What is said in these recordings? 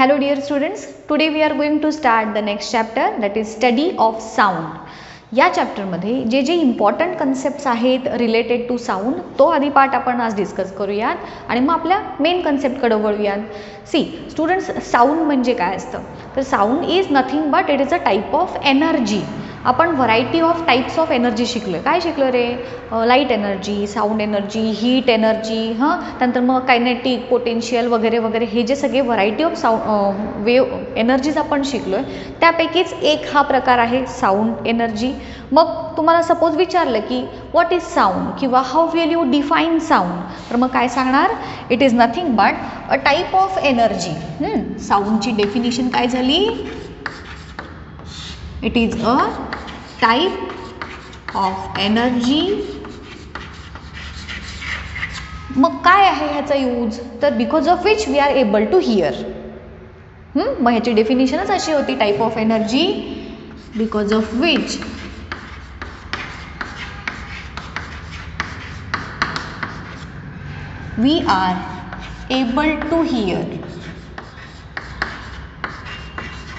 Hello dear students, today we are going to start the next chapter, that is study of sound. या चॅप्टरमध्ये जे जे important concepts आहेत related to sound तो आधी part आपण आज डिस्कस करूयात आणि मग आपल्या मेन कन्सेप्टकडे वळूयात. सी स्टुडंट्स, साऊंड म्हणजे काय असतं तर sound is nothing but it is a type of energy. आपण variety of types of energy शिकलो आहे. काय शिकलो रे? Light energy, sound energy, heat energy, त्यानंतर मग कायनेटिक, पोटेन्शियल वगैरे वगैरे हे जे सगळे व्हरायटी ऑफ वेव एनर्जीज आपण शिकलो आहे त्यापैकीच एक हा प्रकार आहे साऊंड एनर्जी. मग तुम्हाला सपोज विचारलं की व्हॉट इज साऊंड किंवा how will you define sound, तर मग काय सांगणार? It is nothing but a type of energy. साऊंडची डेफिनिशन काय झाली? It is a type of energy. मग काय आहे ह्याचा यूज? तर because of which we are able to hear. मग ह्याची डेफिनेशनच अशी होती, type of energy because of which we are able to hear.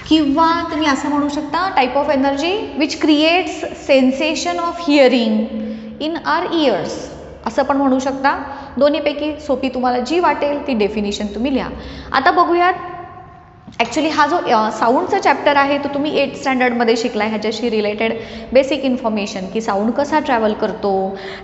किंवा तुम्ही असं म्हणू शकता, type of energy which creates sensation of hearing in our ears, असं पण म्हणू शकता. दोन्हीपैकी सोपी तुम्हाला जी वाटेल ती डेफिनेशन तुम्ही लिहा. आता बघूयात ॲक्च्युली हा जो साऊंडचा चॅप्टर आहे तो तुम्ही 8th स्टँडर्डमध्ये शिकला आहे. ह्याच्याशी रिलेटेड बेसिक इन्फॉर्मेशन की साऊंड कसा ट्रॅव्हल करतो,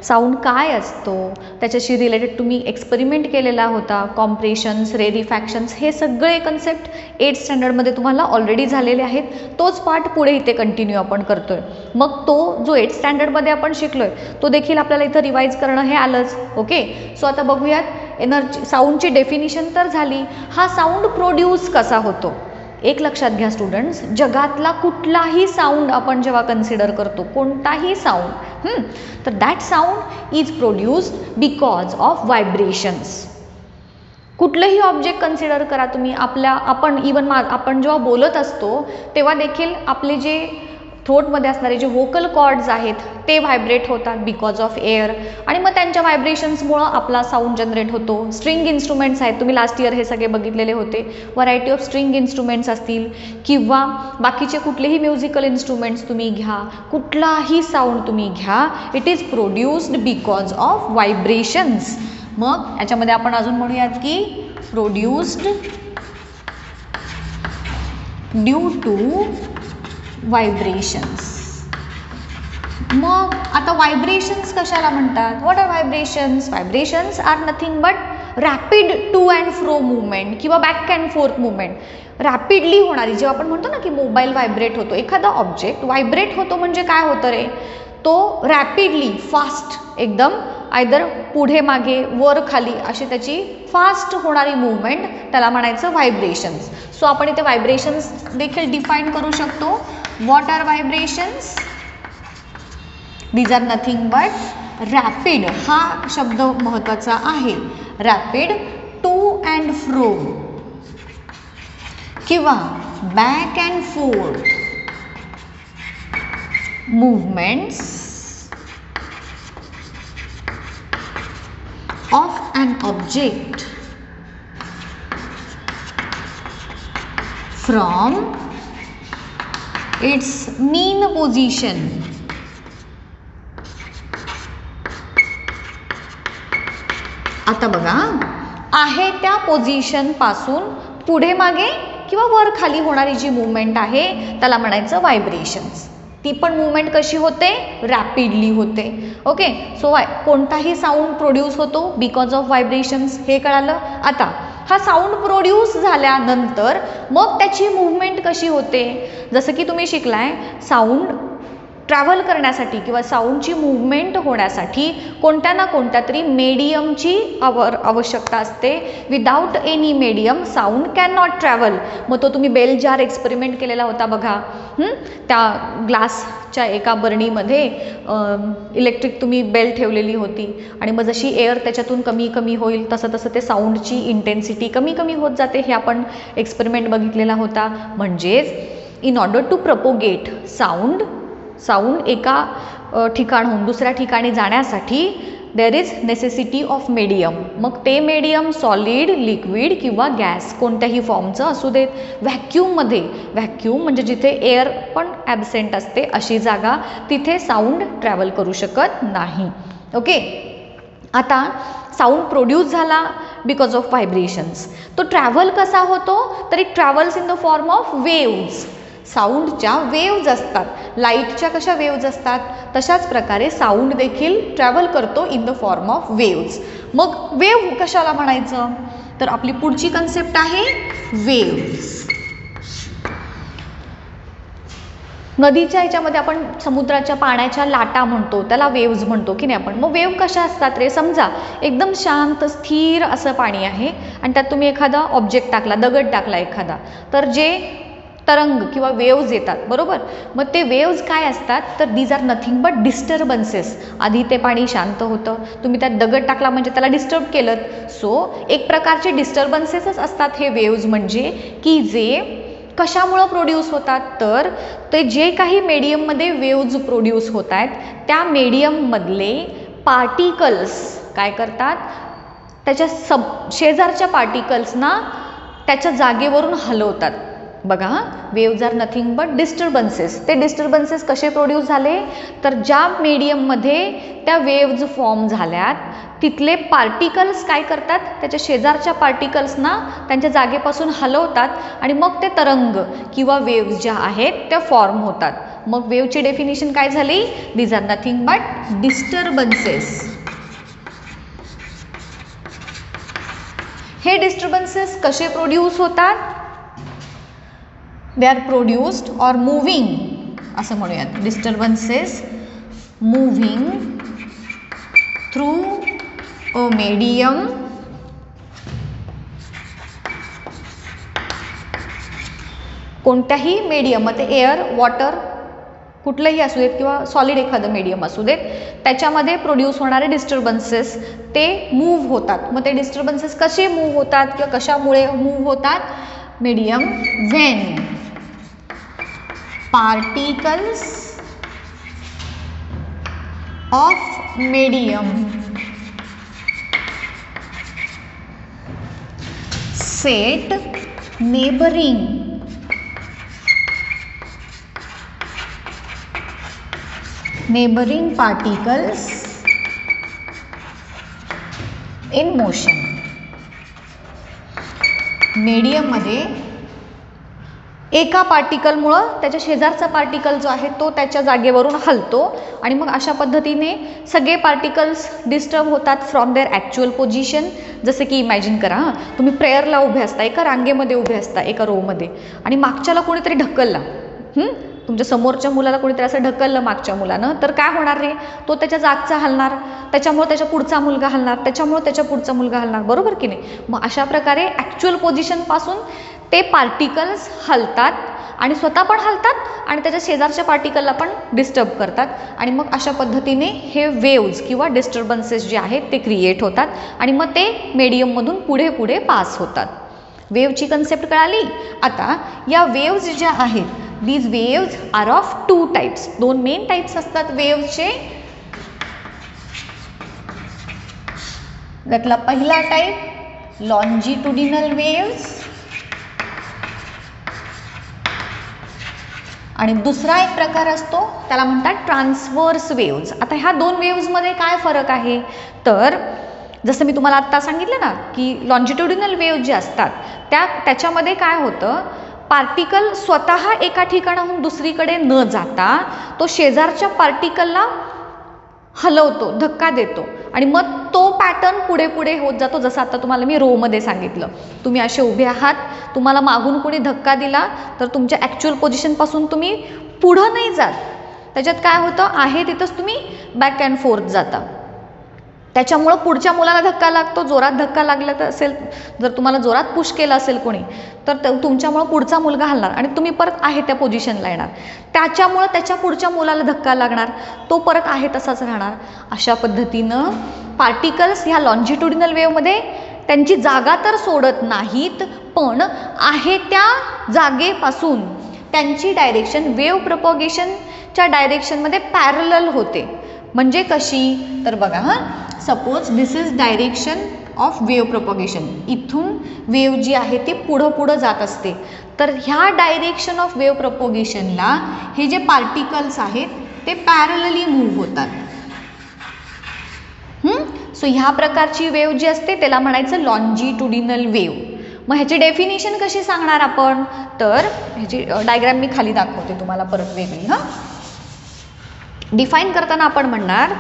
साऊंड काय असतो, त्याच्याशी रिलेटेड तुम्ही एक्सपेरिमेंट केलेला होता, कॉम्प्रेशन्स, रेरिफॅक्शन्स, हे सगळे कन्सेप्ट 8th स्टँडर्डमध्ये तुम्हाला ऑलरेडी झालेले आहेत. तोच पार्ट पुढे इथे कंटिन्यू आपण करतो आहे. मग तो जो 8th स्टँडर्डमध्ये आपण शिकलो आहे तो देखील आपल्याला इथं रिवाईज करणं हे आलंच. ओके, सो आता बघूयात. एनर्जी साऊंडची डेफिनिशन तर झाली. हा साऊंड प्रोड्यूस कसा होतो? एक लक्षात घ्या स्टुडंट्स, जगातला कुठलाही साऊंड आपण जेव्हा कन्सिडर करतो, कोणताही साऊंड, तर that sound is produced because of vibrations. कुठलंही ऑब्जेक्ट कन्सिडर करा तुम्ही. आपण आपण जेव्हा बोलत असतो तेव्हा देखील आपले जे थ्रोटमध्ये असणारे जे व्होकल कॉर्ड्स आहेत ते व्हायब्रेट होतात बिकॉज ऑफ एअर, आणि मग त्यांच्या व्हायब्रेशन्समुळं आपला साऊंड जनरेट होतो. स्ट्रिंग इन्स्ट्रुमेंट्स आहेत, तुम्ही लास्ट इयर हे सगळे बघितलेले होते. व्हरायटी ऑफ स्ट्रिंग इन्स्ट्रुमेंट्स असतील किंवा बाकीचे कुठलेही म्युझिकल इन्स्ट्रुमेंट्स तुम्ही घ्या, कुठलाही साऊंड तुम्ही घ्या, it is produced because of vibrations. मग याच्यामध्ये आपण अजून म्हणूयात की प्रोड्यूस्ड ड्यू टू व्हायब्रेशन्स. मग आता व्हायब्रेशन्स कशाला म्हणतात? What are vibrations? Vibrations are nothing but rapid to and fro movement किंवा back and forth movement. Rapidly होणारी, जेव्हा आपण म्हणतो ना की मोबाईल व्हायब्रेट होतो, एखादा ऑब्जेक्ट व्हायब्रेट होतो म्हणजे काय होतं रे? तो रॅपिडली, फास्ट, एकदम आयदर पुढे मागे वर खाली अशी त्याची फास्ट होणारी मूवमेंट, त्याला म्हणायचं व्हायब्रेशन्स. सो आपण इथे व्हायब्रेशन्स देखील डिफाईन करू शकतो. What are vibrations? These are nothing but rapid, हा शब्द महत्त्वाचा आहे, रॅपिड टू अँड फ्रो किंवा back and forth movements of an object from its mean position आता बघा, आहे त्या पोझिशन पासून पुढे मागे किंवा वर खाली होणारी जी मूवमेंट आहे त्याला म्हणायचं व्हायब्रेशन्स. ती पण मूवमेंट कशी होते? रॅपिडली होते. ओके, सो कोणताही साऊंड प्रोड्यूस होतो बिकॉज ऑफ व्हायब्रेशन्स, हे कळालं. आता हा साऊंड प्रोड्यूस झाल्यानंतर मग त्याची मूवमेंट कशी होते? जसं की तुम्ही शिकलाय, साऊंड ट्रॅव्हल करण्यासाठी किंवा साऊंडची मूवमेंट होण्यासाठी कोणत्या ना कोणत्या तरी मीडियमची आवश्यकता असते. Without any medium sound can not travel. मग तो तुम्ही बेल जार एक्सपेरिमेंट केलेला होता बघा. त्या ग्लासच्या एका बर्नीमध्ये इलेक्ट्रिक तुम्ही बेल ठेवलेली होती आणि मग जशी एअर त्याच्यातून कमी कमी होईल तसं तसं ते साऊंडची इंटेन्सिटी कमी कमी होत जाते. हे आपण एक्सपेरिमेंट बघितलेला होता. म्हणजेच in order to propagate sound एका ठिकाणहून दुसऱ्या ठिकाणी जाण्यासाठी there is necessity of medium. मग ते मीडियम सॉलिड, लिक्विड किंवा गॅस कोणत्याही फॉर्मचं असू देत. व्हॅक्यूममध्ये, व्हॅक्यूम म्हणजे जिथे एअर पण ॲबसेंट असते अशी जागा, तिथे साऊंड ट्रॅव्हल करू शकत नाही. ओके. आता साऊंड प्रोड्यूस झाला बिकॉज ऑफ व्हायब्रेशन्स. तो ट्रॅव्हल कसा होतो, तर it travels in the form of waves. साऊंडच्या वेव्ज असतात. लाईटच्या कशा वेव्ज असतात, तशाच प्रकारे साऊंड देखील ट्रॅव्हल करतो in the form of waves. मग वेव्ह कशाला म्हणायचं, तर आपली पुढची कन्सेप्ट आहे वेव्ज. नदीच्या ह्याच्यामध्ये आपण समुद्राच्या पाण्याच्या लाटा म्हणतो, त्याला वेव्ज म्हणतो की नाही आपण. मग वेव्ह कशा असतात रे, समजा एकदम शांत स्थिर असं पाणी आहे आणि त्यात तुम्ही एखादा ऑब्जेक्ट टाकला, दगड टाकला एखादा, तर जे तरंग किंवा वेव्ज येतात, बरोबर. मग ते वेव्ज काय असतात, तर these are nothing but disturbances. आधी ते पाणी शांत होतं, तुम्ही त्यात दगड टाकला म्हणजे त्याला डिस्टर्ब केलं. सो एक प्रकारचे डिस्टर्बन्सेसच असतात हे वेव्ज, म्हणजे की जे कशामुळं प्रोड्यूस होतात, तर ते जे काही मीडियममध्ये वेव्ज प्रोड्यूस होत आहेत त्या मीडियममधले पार्टिकल्स काय करतात, त्याच्या शेजारच्या पार्टिकल्सना त्याच्या जागेवरून हलवतात. बघा, waves are nothing but disturbances. ते डिस्टर्बन्सेस कसे प्रोड्यूस झाले, तर ज्या मीडियममध्ये त्या वेव्ज फॉर्म झाल्यात तिथले पार्टिकल्स काय करतात, त्याच्या शेजारच्या पार्टिकल्सना त्यांच्या जागेपासून हलवतात आणि मग ते तरंग किंवा वेव्ज ज्या आहेत त्या फॉर्म होतात. मग वेव्हची डेफिनेशन काय झाली, these are nothing but disturbances. हे डिस्टर्बन्सेस कसे प्रोड्यूस होतात, they are produced or moving असं म्हणूयात. Disturbances moving through a medium कोणत्याही मीडियम, मग ते एअर, वॉटर कुठलंही असू देत किंवा सॉलिड एखादं मीडियम असू देत, त्याच्यामध्ये प्रोड्यूस होणारे डिस्टर्बन्सेस ते मूव्ह होतात. मग ते डिस्टर्बन्सेस कसे मूव्ह होतात किंवा कशामुळे मूव्ह होतात, medium when particles of medium set neighboring particles in motion. Medium मध्ये एका पार्टिकलमुळं त्याच्या शेजारचा पार्टिकल जो आहे तो त्याच्या जागेवरून हलतो आणि मग अशा पद्धतीने सगळे पार्टिकल्स डिस्टर्ब होतात फ्रॉम देअर ॲक्च्युअल पोझिशन. जसे की इमॅजिन करा, तुम्ही प्रेयरला उभे असता, एका रांगेमध्ये उभे असता, एका रोमध्ये, आणि मागच्याला कोणीतरी ढकलला, तुमच्या समोरच्या मुलाला कोणीतरी असं ढकललं मागच्या मुलानं, तर काय होणार रे, तो त्याच्या जागचा हलणार, त्याच्यामुळे त्याच्या पुढचा मुलगा हलणार, त्याच्यामुळे त्याच्या पुढचा मुलगा हलणार, बरोबर की नाही. मग अशा प्रकारे ॲक्च्युअल पोझिशनपासून ते पार्टिकल्स हलतात आणि स्वतः पण हलतात आणि त्याच्या शेजारच्या पार्टिकलला पण डिस्टर्ब करतात आणि मग अशा पद्धतीने हे वेव्ज किंवा डिस्टर्बन्सेस जे आहेत ते क्रिएट होतात आणि मग ते मीडियममधून पुढे पुढे पास होतात. वेव्हची कन्सेप्ट कळाली. आता या वेव्ज ज्या आहेत, these waves are of two types. दोन मेन टाइप्स असतात वेव्हचे. त्यातला पहिला टाइप लॉन्जिट्युडिनल वेव्ज आणि दुसरा एक प्रकार असतो त्याला म्हणतात ट्रान्सवर्स वेव्ज. आता ह्या दोन वेव्जमध्ये काय फरक आहे, तर जसं मी तुम्हाला आत्ता सांगितलं ना की लॉन्जिट्युडिनल वेव्ज जे असतात त्याच्यामध्ये काय होतं, पार्टिकल स्वतः एका ठिकाणाहून दुसरीकडे न जाता तो शेजारच्या पार्टिकलला हलवतो, धक्का देतो आणि मग तो पॅटर्न पुढे पुढे होत जातो. जसं आता तुम्हाला मी रोमध्ये सांगितलं, तुम्ही असे उभे आहात, तुम्हाला मागून कोणी धक्का दिला तर तुमच्या ॲक्च्युअल पोझिशनपासून तुम्ही पुढं नाही जात, त्याच्यात काय होतं आहे तिथंच तुम्ही बॅक अँड फोर्थ जाता. त्याच्यामुळं पुढच्या मुलाला धक्का लागतो, जोरात धक्का लागला असेल, जर तुम्हाला जोरात पुश केलं असेल कोणी तर तुमच्यामुळं पुढचा मुलगा हलणार आणि तुम्ही परत आहे त्या पोझिशनला येणार. त्याच्यामुळं त्याच्या पुढच्या मुलाला धक्का लागणार, तो परत आहे तसाच राहणार. अशा पद्धतीनं पार्टिकल्स ह्या लॉन्जिट्युडिनल वेव्हमध्ये त्यांची जागा तर सोडत नाहीत, पण आहे त्या जागेपासून त्यांची डायरेक्शन वेव्ह प्रपोगेशनच्या डायरेक्शनमध्ये पॅरलल होते. म्हणजे कशी, तर बघा suppose this is direction of wave propagation. इथून वेव्ह जी आहे ती पुढं पुढं जात असते. तर ह्या डायरेक्शन ऑफ वेव्ह प्रपोगेशनला हे जे पार्टिकल्स आहेत ते पॅरलली मूव्ह होतात. सो ह्या प्रकारची वेव्ह जी असते त्याला म्हणायचं लॉन्जिट्युडिनल वेव्ह. मग ह्याची डेफिनेशन कशी सांगणार आपण, तर ह्याची डायग्राम मी खाली दाखवते तुम्हाला परत वेगळी. डिफाईन करताना आपण म्हणणार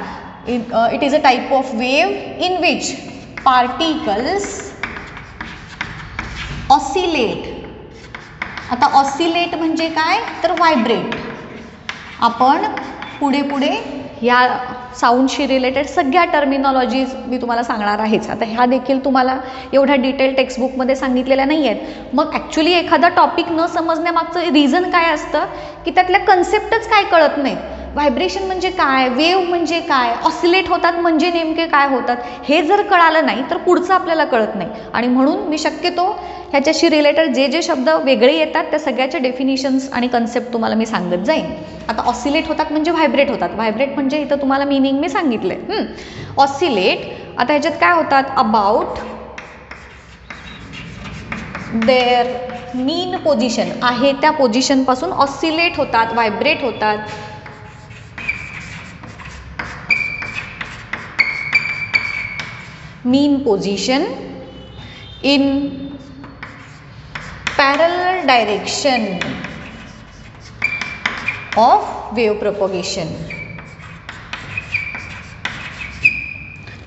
it is a type of wave in which particles oscillate. आता ऑसिलेट म्हणजे काय, तर व्हायब्रेट. आपण पुढे पुढे या साऊंडशी रिलेटेड सगळ्या टर्मिनॉलॉजीज मी तुम्हाला सांगणार आहेच. आता ह्या देखील तुम्हाला एवढ्या डिटेल टेक्स्टबुकमध्ये सांगितलेल्या नाही आहेत. मग ॲक्च्युली एखादा टॉपिक न समजण्यामागचं रिझन काय असतं की त्यातल्या कन्सेप्टच काय कळत नाही. व्हायब्रेशन म्हणजे काय, वेव्ह म्हणजे काय, ऑसिलेट होतात म्हणजे नेमके काय होतात, हे जर कळालं नाही तर पुढचं आपल्याला कळत नाही. आणि म्हणून मी शक्यतो ह्याच्याशी रिलेटेड जे जे शब्द वेगळे येतात त्या सगळ्याचे डेफिनेशन्स आणि कन्सेप्ट तुम्हाला मी सांगत जाईन. आता ऑसिलेट होतात म्हणजे व्हायब्रेट होतात. व्हायब्रेट म्हणजे इथं तुम्हाला मिनिंग मी सांगितलंय. ऑसिलेट आता ह्याच्यात काय होतात, अबाउट देअर मीन पोझिशन आहे त्या पोझिशनपासून ऑसिलेट होतात, व्हायब्रेट होतात. mean position in parallel direction of wave propagation.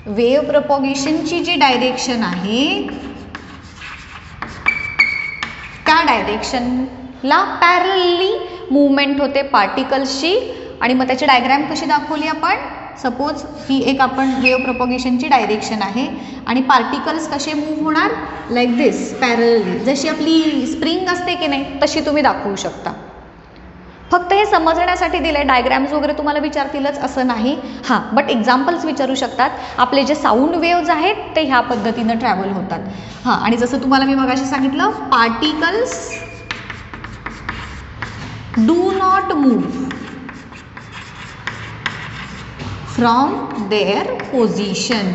Wave प्रपोगेशनची जी डायरेक्शन आहे त्या डायरेक्शनला पॅरलली मूवमेंट होते पार्टिकल्सची. आणि मग त्याची डायग्राम कशी दाखवली आपण, सपोज ही एक आपण वेव्ह प्रपोगेशनची डायरेक्शन आहे आणि पार्टिकल्स कसे मूव्ह होणार, लाईक दिस पॅरलली. जशी आपली स्प्रिंग असते की नाही तशी तुम्ही दाखवू शकता. फक्त हे समजण्यासाठी दिले, डायग्राम्स वगैरे तुम्हाला विचारतीलच असं नाही. हां, बट एक्झाम्पल्स विचारू शकतात. आपले जे साऊंड वेव्ज आहेत ते ह्या पद्धतीनं ट्रॅव्हल होतात. हां, आणि जसं तुम्हाला मी मगाशी सांगितलं, particles do not move from their position.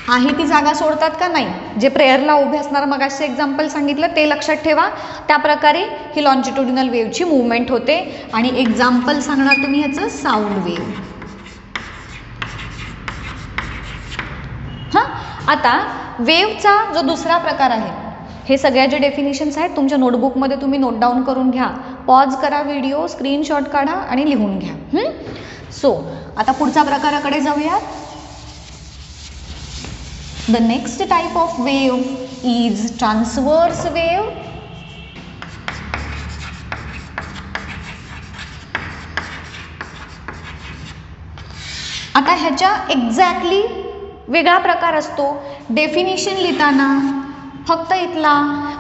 आहे ती जागा सोडतात का नाही. जे प्रेयरला उभे असणार मगाशी एक्झाम्पल सांगितलं ते लक्षात ठेवा. त्या प्रकारे ही लॉन्जिट्युडिनल वेव्हची मूवमेंट होते. आणि एक्झाम्पल सांगणार तुम्ही ह्याचं साऊंड वेव्ह. हां, आता वेव्हचा जो दुसरा प्रकार आहे, हे सगळ्या जे डेफिनेशन्स आहेत तुमच्या नोटबुकमध्ये तुम्ही नोट डाऊन करून घ्या. पॉज करा व्हिडिओ, स्क्रीनशॉट काढा आणि लिहून घ्या. सो आता पुढच्या प्रकाराकडे जाऊया. The next type of wave is transverse wave. आता ह्याच्या एक्झॅक्टली वेगळा प्रकार असतो. डेफिनेशन लिहिताना फक्त इथला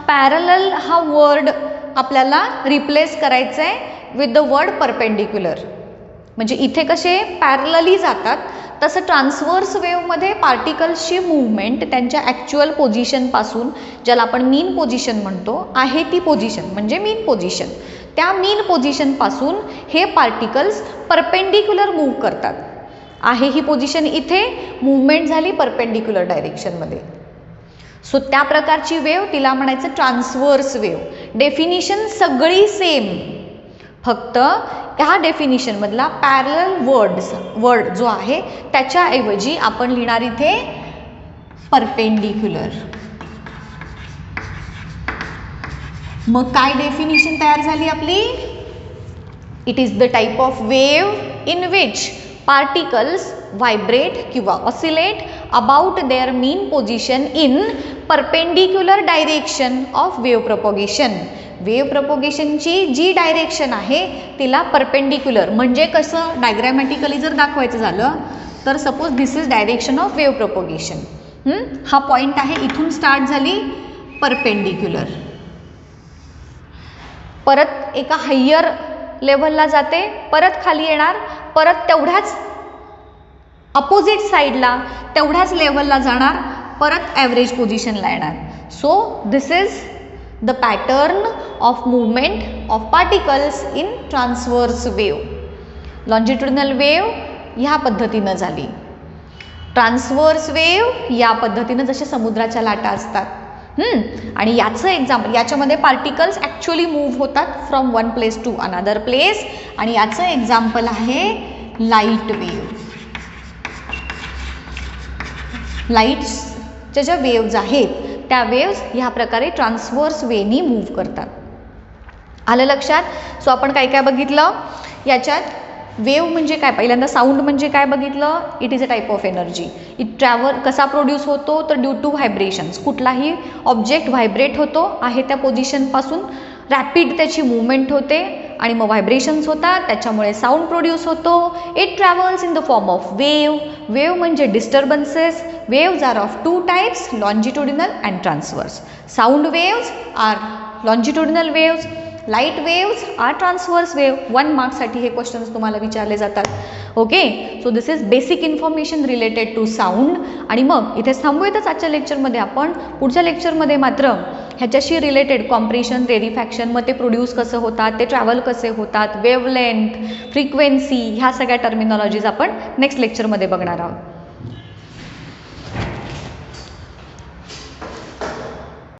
पॅरलल हा वर्ड आपल्याला रिप्लेस करायचा आहे विथ द वर्ड परपेंडिक्युलर. म्हणजे इथे कसे पॅरलली जातात तसं ट्रान्सवर्स वेव्हमध्ये पार्टिकल्सची मूवमेंट त्यांच्या ॲक्च्युअल पोझिशनपासून, ज्याला आपण मीन पोझिशन म्हणतो, आहे ती पोझिशन म्हणजे मीन पोझिशन, त्या मीन पोझिशनपासून हे पार्टिकल्स परपेंडिक्युलर मूव्ह करतात. आहे ही पोझिशन इथे, मूवमेंट झाली परपेंडिक्युलर डायरेक्शनमध्ये. सो त्या प्रकारची वेव्ह तिला म्हणायचं ट्रान्सवर्स वेव्ह. डेफिनिशन सगळी सेम, फक्त ह्या डेफिनिशनमधला पॅरलल वर्ड जो आहे त्याच्याऐवजी आपण लिहिणार इथे परपेंडिक्युलर. मग काय डेफिनिशन तयार झाली आपली, it is the type of wave in which particles vibrate किंवा oscillate about their mean position in perpendicular direction of wave propagation. Wave प्रपोगेशनची जी डायरेक्शन आहे तिला परपेंडिक्युलर, म्हणजे कसं डायग्रॅमॅटिकली जर दाखवायचं झालं तर suppose this is direction of wave propagation. हा पॉईंट आहे, इथून स्टार्ट झाली परपेंडिक्युलर, परत एका हायर लेव्हलला जाते, परत खाली येणार, परत तेवढ्याच अपोजिट साईडला तेवढ्याच लेव्हलला जाणार, परत ॲव्हरेज पोझिशनला येणार. So this is the pattern of movement of particles in transverse wave. Longitudinal wave ह्या पद्धतीनं झाली, ट्रान्सवर्स वेव्ह या पद्धतीनं जसे समुद्राच्या लाटा असतात. आणि याचं एक्झाम्पल, याच्यामध्ये पार्टिकल्स ॲक्च्युअली मूव्ह होतात from one place to another place, आणि याचं एक्झाम्पल आहे लाईट वेव्ह. लाईट्सच्या ज्या वेव्ज आहेत त्या वेव्ज ह्या प्रकारे ट्रान्सवर्स वेनी मूव्ह करतात. आलं लक्षात? सो आपण काय काय बघितलं याच्यात? वेव्ह म्हणजे काय? पहिल्यांदा साऊंड म्हणजे काय बघितलं? It is a type of energy. It travel कसा प्रोड्यूस होतो? तर ड्यू टू व्हायब्रेशन्स. कुठलाही ऑब्जेक्ट व्हायब्रेट होतो आहे त्या पोझिशनपासून, रॅपिड त्याची मूवमेंट होते आणि मग व्हायब्रेशन्स होतात, त्याच्यामुळे साऊंड प्रोड्यूस होतो. It travels in the form of wave. Wave म्हणजे disturbances. Waves are of two types, longitudinal and transverse. Sound waves are longitudinal waves, light waves are transverse wave. 1 मार्क्ससाठी हे questions तुम्हाला विचारले जातात. Okay, so this is basic information related to sound. आणि मग इथेच थांबूयातच आजच्या लेक्चरमध्ये. आपण पुढच्या लेक्चरमध्ये मात्र ह्याच्याशी रिलेटेड कॉम्प्रेशन, रेरिफॅक्शन, मग ते प्रोड्यूस कसं होतात, ते ट्रॅव्हल कसे होतात, वेव्हलेंथ, फ्रिक्वेन्सी, ह्या सगळ्या टर्मिनॉलॉजीज आपण नेक्स्ट लेक्चरमध्ये बघणार आहोत.